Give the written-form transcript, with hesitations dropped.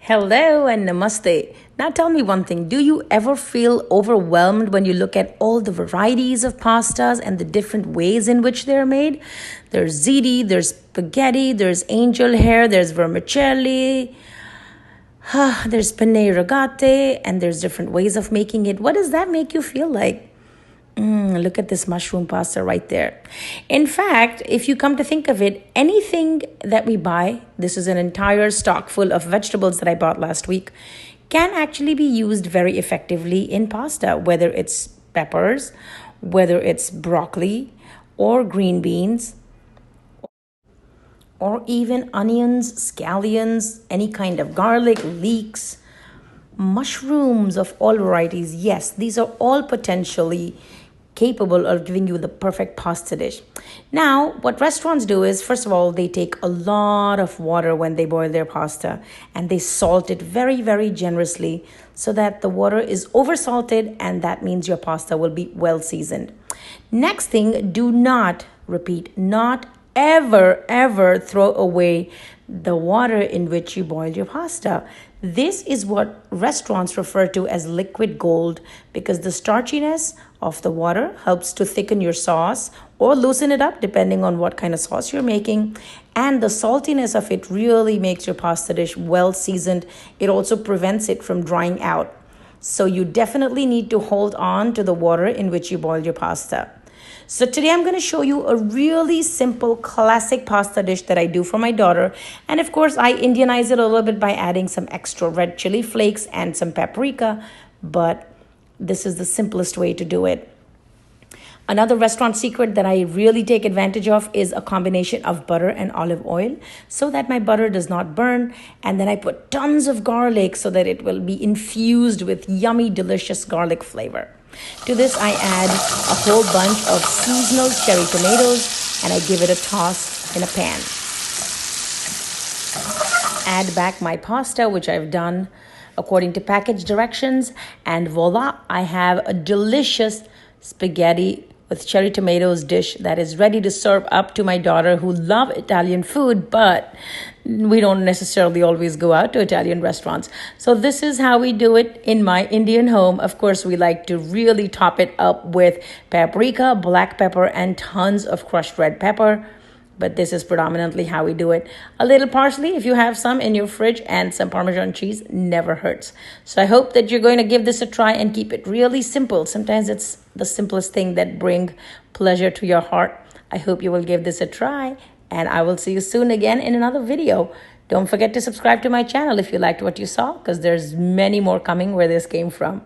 Hello and namaste. Now tell me one thing. Do you ever feel overwhelmed when you look at all the varieties of pastas and the different ways in which they're made? There's ziti, there's spaghetti, there's angel hair, there's vermicelli, there's penne rigate, and there's different ways of making it. What does that make you feel like? Look at this mushroom pasta right there. In fact, if you come to think of it, anything that we buy, this is an entire stock full of vegetables that I bought last week, can actually be used very effectively in pasta, whether it's peppers, whether it's broccoli or green beans, or even onions, scallions, any kind of garlic, leeks, mushrooms of all varieties. Yes, these are all potentially capable of giving you the perfect pasta dish. Now, what restaurants do is, first of all, they take a lot of water when they boil their pasta and they salt it very, very generously so that the water is oversalted, and that means your pasta will be well seasoned. Next thing, do not, repeat, not ever throw away the water in which you boil your pasta. This is what restaurants refer to as liquid gold, because the starchiness of the water helps to thicken your sauce or loosen it up depending on what kind of sauce you're making. And the saltiness of it really makes your pasta dish well seasoned. It also prevents it from drying out. So you definitely need to hold on to the water in which you boil your pasta. So today I'm going to show you a really simple classic pasta dish that I do for my daughter. And of course, I Indianize it a little bit by adding some extra red chili flakes and some paprika. But this is the simplest way to do it. Another restaurant secret that I really take advantage of is a combination of butter and olive oil so that my butter does not burn. And then I put tons of garlic so that it will be infused with yummy, delicious garlic flavor. To this, I add a whole bunch of seasonal cherry tomatoes and I give it a toss in a pan. Add back my pasta, which I've done according to package directions, and voila, I have a delicious spaghetti with cherry tomatoes dish that is ready to serve up to my daughter who love Italian food, but we don't necessarily always go out to Italian restaurants. So this is how we do it in my Indian home. Of course, we like to really top it up with paprika, black pepper, and tons of crushed red pepper. But this is predominantly how we do it. A little parsley, if you have some in your fridge, and some Parmesan cheese never hurts. So I hope that you're going to give this a try and keep it really simple. Sometimes it's the simplest thing that bring pleasure to your heart. I hope you will give this a try, and I will see you soon again in another video. Don't forget to subscribe to my channel if you liked what you saw, because there's many more coming where this came from.